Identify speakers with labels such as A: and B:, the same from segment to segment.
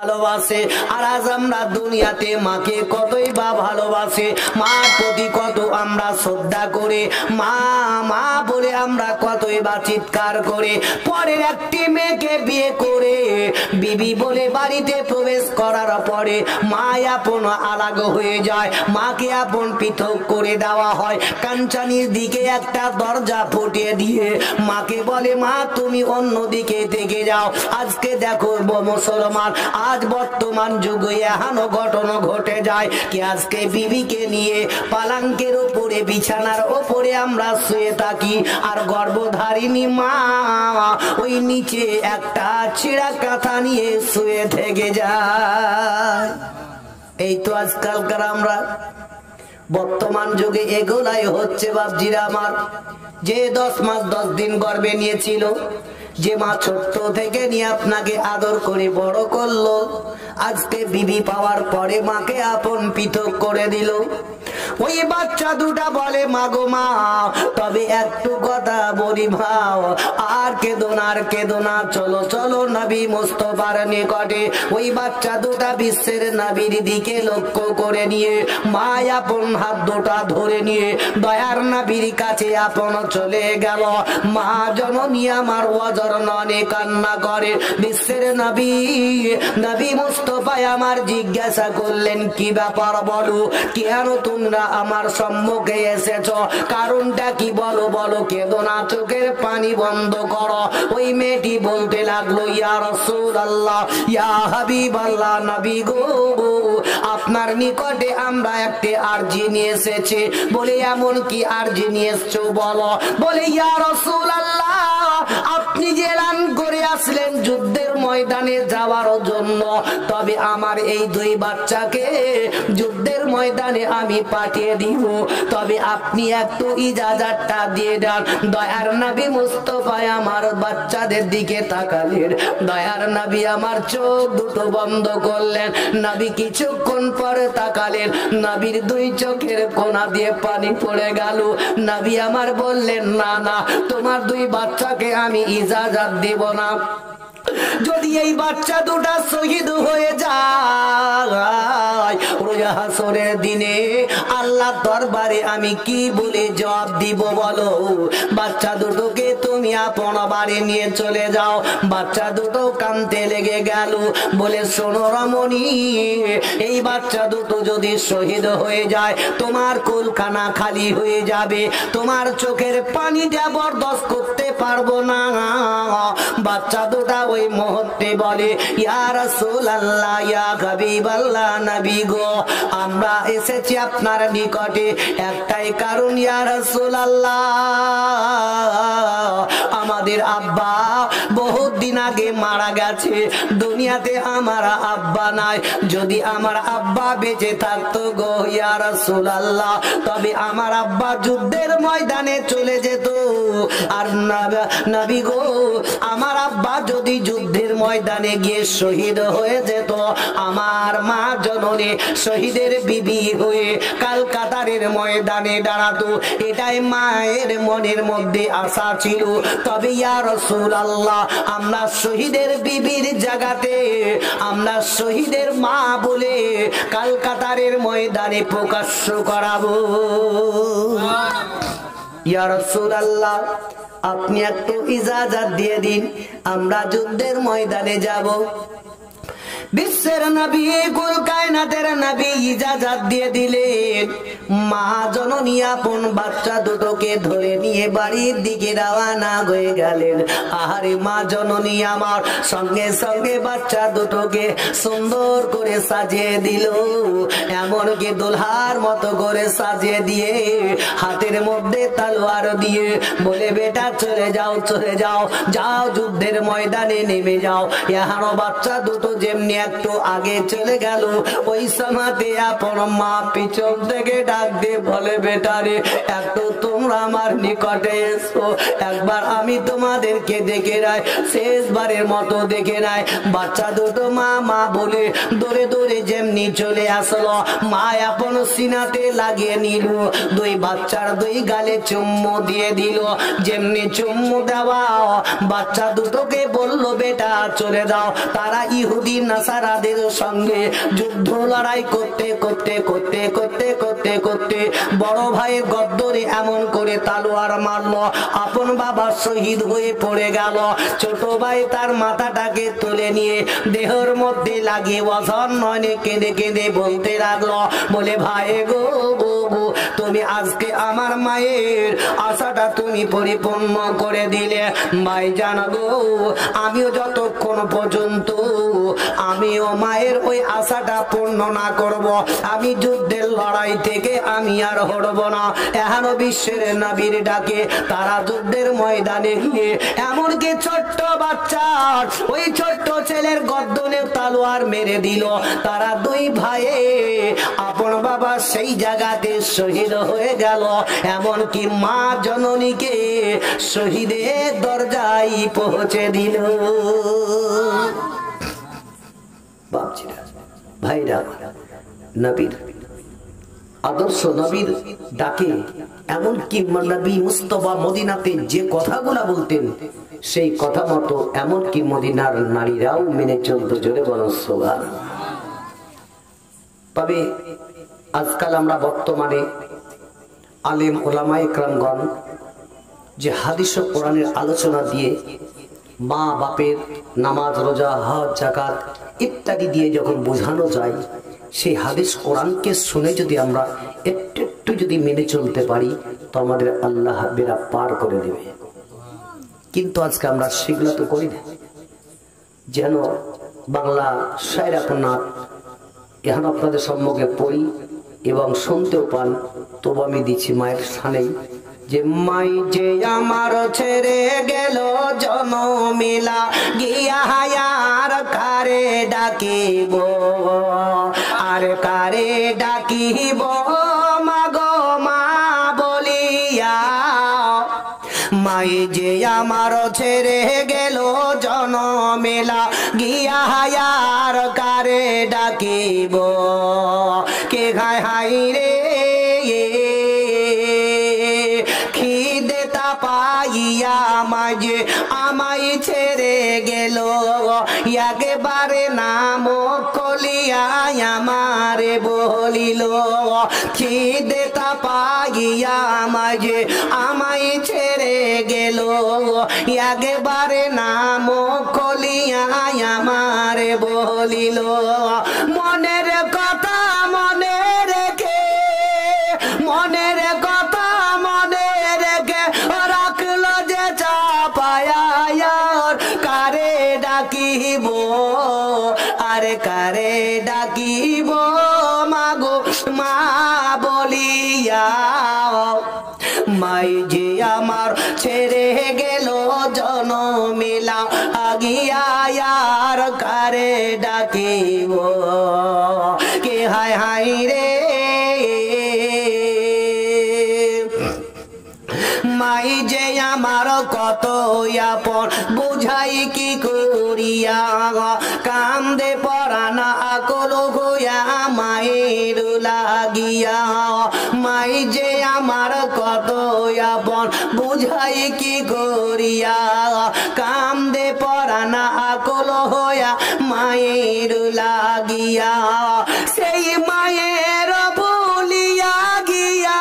A: ভালোবাসে। আর আজ আমরা দুনিয়াতে মাকে কতই বা ভালোবাসে, মার প্রতি কত আমরা শ্রদ্ধা করে, মা মা বলে আমরা কতই বা চিৎকার করে। পরের একটি মেয়েকে বিয়ে করে বিবি বলে বাড়িতে প্রবেশ করার পরে মা আপন আলাগ হয়ে যায়, মাকে আপন পৃথক করে দেওয়া হয়। কাঞ্চানির দিকে একটা দরজা ফুটিয়ে দিয়ে মাকে বলে, মা তুমি অন্য দিকে থেকে যাও। আজকে দেখো মুসলমান, আজ বর্তমান যুগে এহানো ঘটনা ঘটে যায় কি আজকে বিবিকে নিয়ে পালাঙ্কের উপরে বিছানার উপরে আমরা শুয়ে থাকি, আর গর্ভধারিণী মা ওই নিচে একটা ছিঁড়া কাঁথা নিয়ে শুয়ে থেকে যায়। এই তো আজকালকার আমরা বর্তমান যুগে এগুলাই হচ্ছে বাপজিরা আমার। যে 10 মাস 10 দিন গর্ভে নিয়েছিল, যে মা ছোট্ট থেকে নিয়ে আপনাকে আদর করে বড় করলো, আজকে বিবি পাওয়ার পরে মাকে আপন পৃথক করে দিল। ওই বাচ্চা দুটা বলে, মাগো মা তবে একটু কথা বলি ভাও, আর কেঁদো না আর কেঁদো না, চলো চলো নবী মুস্তাফার নিকটে। ওই বাচ্চা দুটা বিশ্বের নবীর দিকে লক্ষ্য করে নিয়ে মা আপন হাত দুটা ধরে নিয়ে দয়ার নবীর কাছে আপন চলে গেল। মা জননী আমার ওয়াজর ননে কান্না করে। বিশ্বের নবী নবী মুস্তাফা আমার জিজ্ঞাসা করলেন, কি ব্যাপার বলো, কেন তোমরা আমার সম্মুখে এসেছ, কারণটা কি বলো বলো, কেঁদো না, চোখের পানি বন্ধ করো। ওই মেয়েটি বলতে লাগলো, ইয়া রাসূলুল্লাহ ইয়া হাবিবাল্লাহ, নবী গো আপনার নিকটে আমরা একটি আরজি নিয়ে এসেছি। বলে এমন কি আরজি নিয়ে এসছো বলো। বলে ইয়া রাসূলুল্লাহ আপনি যে এলান করে আসলেন যুদ্ধের ময়দানে যাওয়ার জন্য, তবে আমার এই 2 বাচ্চাকে যুদ্ধের ময়দানে আমি পাঠিয়ে দিব, তবে আপনি একটু ইজাজতটা দিয়ে দেন। দয়ার নবী মুস্তাফা আমার বাচ্চাদের দিকে তাকালেন। দয়ার নবী আমার চোখ দুটো বন্ধ করলেন। নবী কিছুক্ষণ পরে তাকালেন, নবীর 2 চোখের কোনা দিয়ে পানি পড়ে গেল। নবী আমার বললেন, না না তোমার 2 বাচ্চাকে আমি ইজাজত দেব না। যদি এই বাচ্চা দুটা শহীদ হয়ে যায় রোজ হাসরের দিনে আল্লাহ দরবারে আমি কি বলে জবাব দিব বলো। বাচ্চা দুটোকে তুমি আপন বাড়ি নিয়ে চলে যাও। বাচ্চা দুটো কাঁদতে লেগে গেল। বলে শোনো রমণী, এই বাচ্চা দুটো যদি শহীদ হয়ে যায় তোমার কুলখানা খালি হয়ে যাবে, তোমার চোখের পানিটা বরদাস্ত করতে পারবো না। বাচ্চা দুটা ওই মুহূর্তে বলে, ইয়া রাসূলুল্লাহ ইয়া হাবিবাল্লাহ, নবী গো আমরা এসেছি আপনার নিকটে একটাই কারণ, ইয়া রাসূলুল্লাহ আমাদের আব্বা বহুত দিন আগে মারা গেছে, দুনিয়াতে আমার আব্বা নাই। যদি আমার আব্বা বেঁচে থাকতো গো ইয়া রাসূলুল্লাহ, তবে আমার আব্বা যুদ্ধের ময়দানে চলে যেত। আর নবী গো আমার আব্বা যদি যুদ্ধের ময়দানে গিয়ে শহীদ হয়ে যেত, আমার মা জননী শহীদের বিবি হয়ে কালকাতারের ময়দানে দাঁড়াতো। এটাই মায়ের মনের মধ্যে আশা ছিল। তবে ইয়া রাসূলুল্লাহ আমরা শহীদের বিবির জায়গাতে আমরা শহীদের মা বলে কালকাতারের ময়দানে প্রকাশ্য করাবো। ইয়া রাসূলুল্লাহ আপনি একটু ইজাজত দিয়ে দিন, আমরা যুদ্ধের ময়দানে যাব। বিশ্বের নবী কুল কায়নাতের নবী ইজাজত দিয়ে দিলেন। মা জননী আপন বাচ্চা দুটোকে ধরে নিয়ে বাড়ির দিকে রওনা হয়ে গেলেন। আহারে মা জননী আমার সঙ্গে সঙ্গে বাচ্চা দুটোকে সুন্দর করে সাজিয়ে দিল, এমনকি দুলহার মতো করে সাজিয়ে দিয়ে হাতের মধ্যে তলোয়ার দিয়ে বলে, বেটা চলে যাও চলে যাও, যাও যুদ্ধের ময়দানে নেমে যাও। এখানো বাচ্চা দুটো যেমনি একটু আগে চলে গেল, ওই সময়তে আপন মা পিছন থেকে ডাক দিয়ে বলে বেটারে একটু তোমরা আমার নিকটে এসো, একবার আমি তোমাদেরকে দেখে নাই, শেষবারের মতো দেখে নাই। বাচ্চা দুটো মা মা বলে দৌড়ে দৌড়ে যেমনি চলে আসলো, মা আপন সিনাতে লাগিয়ে নিল, দুই বাচ্চার দুই গালে চুম্মু দিয়ে দিল। যেমনি চুম্মু দেওয়া বাচ্চা দুটোকে বলল বেটা চলে যাও। তারা ইহুদি নাসারাদের সঙ্গে যুদ্ধ লড়াই করতে করতে করতে করতে করতে করতে বড় ভাইয়ের গদ্দরে এমন করে তালোয়ার মারলো, আপন বাবা শহীদ হয়ে পড়ে গেল। ছোট ভাই তার মাথাটাকে তুলে নিয়ে দেহের মধ্যে লাগিয়ে বছর নয়নে কেঁদে কেঁদে বলতে লাগলো, বলে ভাই গো তুমি আজকে আমার মায়ের আশাটা তুমি পরিপূর্ণ করে দিলে। ভাই জানা গো আমিও যতক্ষণ পর্যন্ত আমিও মায়ের ওই আশাটা পূর্ণ না করব, আমি যুদ্ধের লড়াই থেকে আমি আর হরব না। এখনো বিশ্বের নবীর ডাকে তারা যুদ্ধের ময়দানে গিয়ে এমনকি ছোট্ট বাচ্চা ওই ছোট্ট ছেলের গর্দনে তালোয়ার মেরে দিল। তারা দুই ভাইয়ে আপন বাবা সেই জায়গাতে শহীদ হয়ে গেল। এমনকি মা জননীকে শহীদের দরজায় পৌঁছে দিল। ভাইরা নবীর আদর্শ নবীর ডাকে এমনকি নবী মুস্তাফা মদিনাতে যে কথাগুলা বলতেন সেই কথা মতো এমনকি মদিনার নারীরাও মেনে চলতো। জোরে বলো সুবহানাল্লাহ। তবে আজকাল আমরা বর্তমানে আলেম ওলামা ইকরামগণ যে হাদিস ও কোরআনের আলোচনা দিয়ে মা বাপের নামাজ রোজা হজ যাকাত ইত্যাদি দিয়ে যখন বোঝানো যায়, সেই হাদিস কোরআনকে শুনে যদি আমরা একটু একটু যদি মেনে চলতে পারি তো আমাদের আল্লাহ বেড়া পার করে দেবে। কিন্তু আজকে আমরা সেগুলো তো করি না। যেন বাংলা শায়ের আপনার এখন আপনাদের সম্মুখে পড়ি এবং শুনতেও পান, তবু আমি দিচ্ছি মায়ের সানেই যে মাই যে আমার ছেড়ে গেল জনমিলা গিয়া হায়ার কারে ডাকিব, আর কারে ডাকিব মাগো মা বলিয়া। মাই যে আমার ছেড়ে গেল জনমিলা গিয়া হায়ার কারে ডাকিব, কে খায় হাই রে খিদে তাপাইয়া মাঝে আমায় ছেড়ে গেল, একেবারে নাম কলিয়া আমারে বলিল, খিদে তাপাইয়া মাঝে আমায় ছেড়ে গেল, একেবারে নাম কলিয়া আমারে বলিল। মনের কথা মনে রেখে, মনের কথা মনে রেখে রাখলো যে চাপায়ার কারে ডাকিব, আরে কারে ডাকিব মাগো মা বলিয়া। মাই যে আমার ছেড়ে গেল জনমিলা আগিয়ার কারে ডাকিব, কে হায় হাই রে মাই যে আমার কত আপন বুঝাই কি করিয়া, কান্দে পরানা আকল হইয়া মায়ের লাগিয়া। মাই যে আমার কত আপন বুঝাই কি করিয়া, কান্দে পরানা আকল হইয়া মায়ের লাগিয়া। সেই মায়ের ভুলিয়া গিয়া,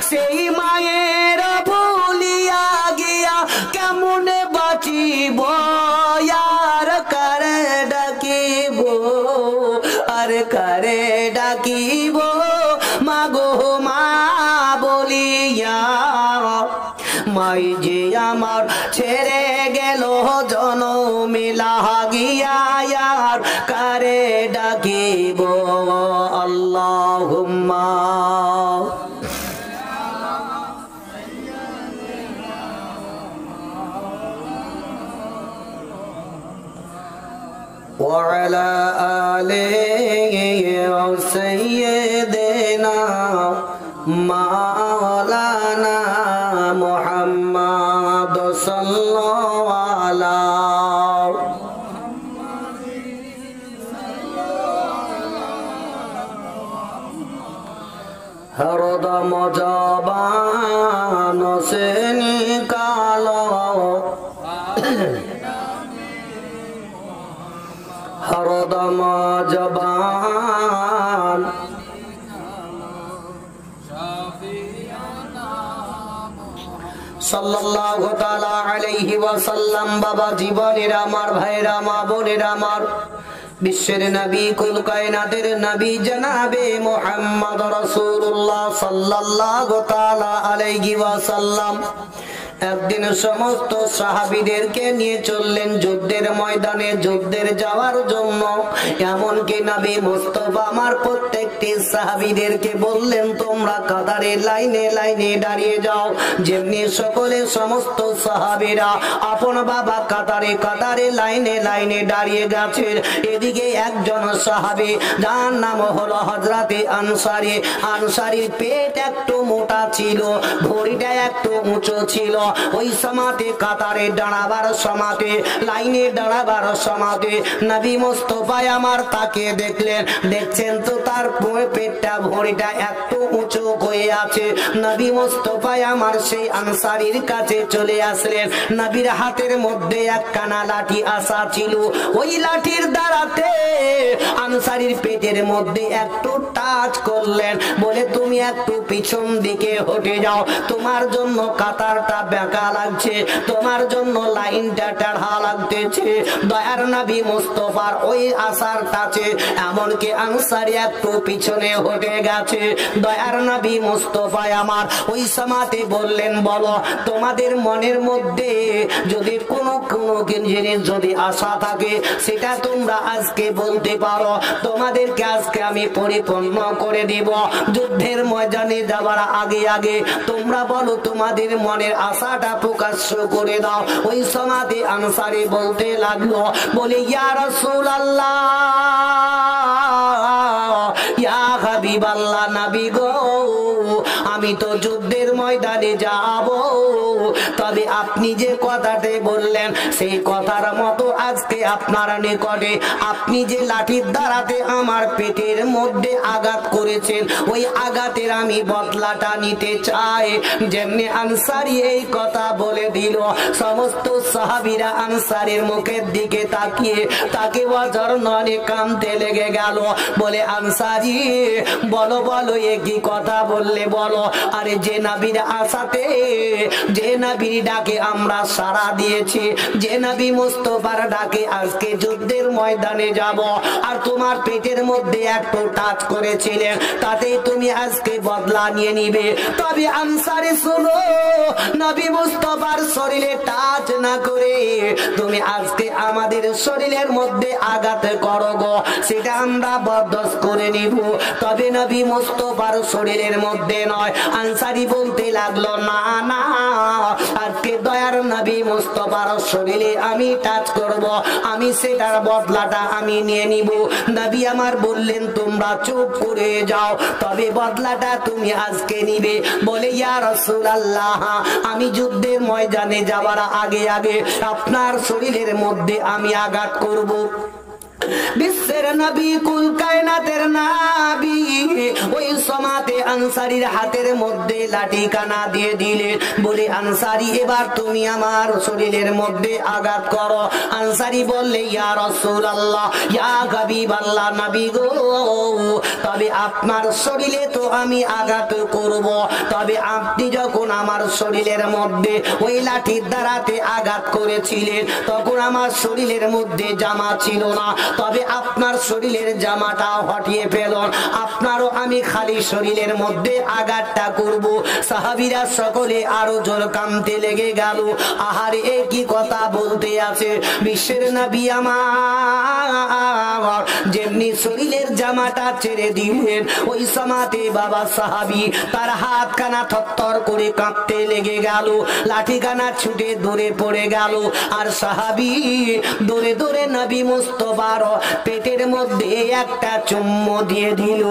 A: সেই মায়ের ভুলিয়া গিয়া কেমনে বাঁচিব, আর কারে ডাকিব, আর কারে ডাকিব মাগো মা বলিয়া। মাই যে আমার ছেড়ে গেল জনমিলা গিয়া, আর কারে ডাকিব। আল্লাহুম্মা وعلى آله سيدنا মাওলানা মুহাম্মদ সাল্লাল্লাহু আলাইহি हरदम जबान से निकालो हरदम जबान सल्लल्लाहु ताला अलैहि वसल्लम बाबा जीवनेरा आमार भाईरा मा बोनेरा आमार विश्वेर नबी कुल कायनातेर नबी जनाबे मुहम्मद रसूलुल्लाह सल्लल्लाहु ताला अलैहि वसल्लम একদিন সমস্ত সাহাবীদেরকে নিয়ে চললেন যুদ্ধের ময়দানে যুদ্ধের যাওয়ার জন্য এমনকি নবী মুস্তাফা আমার প্রত্যেকটি সাহাবীদেরকে বললেন তোমরা কাতারে লাইনে লাইনে দাঁড়িয়ে যাও যেমনি সকলে সমস্ত সাহাবীরা আপন বাবা কাতারে কাতারে লাইনে লাইনে দাঁড়িয়ে গেছেন এদিকে একজন সাহাবী যার নাম হলো হযরতে আনসারী আনসারীর পেট একটু মোটা ছিল ভরিটা একটু উঁচু ছিল ওই সমাতে কাতারে দাঁড়াবার সমাতে লাইনে দাঁড়াবার সমাতে নবী মুস্তাফা আমার তাকে দেখলেন দেখছেন তো তার পেটটা ভরিটা একটু উঁচু হয়ে আছে নবী মুস্তাফা আমার সেই আনসারীর কাছে চলে আসলেন নবীর হাতের মধ্যে একখানা লাঠি আসা ছিল ওই লাঠির দ্বারাতে আনসারীর পেটের মধ্যে একটু টাচ করলেন বলে তুমি একটু পিছন দিকে হটে যাও তোমার জন্য কাতারটা বেঁকা লাগছে তোমার জন্য লাইনটা টেढ़ा লাগতেছে দয়ার নবী মুস্তাফার ওই আসার কাছে এমনকি আনসারী একটু পিছনে হটে গেছে দয়ার নবী মুস্তাফা আমার ওই সমাতে বললেন বলো তোমাদের মনের মধ্যে যদি কোনো জিনিস যদি আশা থাকে সেটা তোমরা আজকে বলতে পারো তোমাদেরকে আজকে আমি পরিপূর্ণ করে দিব যুদ্ধের ময়দানে যাবার আগে আগে তোমরা বলো তোমাদের মনের আশাটা প্রকাশ্য করে দাও ওই সমাতে আনসারী বলতে লাগলো বলে ইয়া রাসূলুল্লাহ ইয়া হাবিবাল্লাহ নবী গো আমি তো যুদ্ধের ময়দানে যাব তবে আপনি যে কথাতে বললেন সেই কথার মতো আজকে আপনার নিকটে আপনি যে লাঠির দ্বারাতে আমার পেটের মধ্যে আঘাত করেছেন ওই আঘাতের আমি বদলাটা নিতে চাই যেমনি আনসারী এই কথা বলে দিল সমস্ত সাহাবীরা আনসারীর মুখের দিকে তাকিয়ে তাকে ওয়াজর ননে কামতে লেগে গেল বলে আনসারী বলো বলো এ কি কথা বললে বলো আরে যে নবীর আশাতে যে নবীর ডাকে আমরা সাড়া দিয়েছি যে নবী মুস্তাফার ডাকে আজকে যুদ্ধের ময়দানে যাব আর তোমার পেটের মধ্যে একটু টাচ করেছিলেন তাতেই তুমি আজকে বদলা নিয়ে নিবে তবে আনসারী শুনো নবী মুস্তাফার শরীরে টাচ না করে তুমি আজকে আমাদের শরীরের মধ্যে আঘাত করো গো সেটা আমরা বরদাস্ত করে নিব তবে নবী মুস্তাফার শরীরের মধ্যে নয় আনসারী বলতে লাগলো না না আজকে দয়ার নবী মুস্তাফার শরীরে আমি টাচ করব আমি সেটার বদলাটা আমি নিয়ে নিব নবী আমার বললেন তোমরা চুপ করে যাও তবে বদলাটা তুমি আজকে নিবে বলে ইয়া রাসূলুল্লাহ আমি যুদ্ধের ময়দানে যাবার আগে আগে আপনার শরীরের মধ্যে আমি আঘাত করব বিশ্বের নবী কুল কায়নাতের নবী ওই সমাতে আনসারীর হাতের মধ্যে লাঠি কানা দিয়ে দিলেন বলে আনসারী এবার তুমি আমার শরীরের মধ্যে আঘাত করো আনসারী বললে ইয়া রাসূলুল্লাহ ইয়া হাবিবাল্লাহ নবী গো তবে আপনার শরীরে তো আমি আঘাত করব তবে আপনি যখন আমার শরীরের মধ্যে ওই লাঠির দ্বারাতে আঘাত করেছিলেন তখন আমার শরীরের মধ্যে জামা ছিল না তবে আপনার শরীরের জামাটা হটিয়ে ফেলুন আপনারও আমি খালি শরীরের মধ্যে আঘাতটা করব সাহাবীরা সকলে আরো জোর কামতে লেগে গেল আহারে এই কি কথা বলতে আছে বিশ্বের নবী আমার যেমনি শরীরের জামাটা ছেড়ে দিলেন ওই সমাতে বাবা সাহাবী তার হাতখানা থরথর করে কাঁপতে লেগে গেল লাঠিখানা ছুটে দূরে পড়ে গেল আর সাহাবী দূরে দূরে নবী মুস্তাফার পেটের মধ্যে একটা চুম্বু দিয়ে দিল।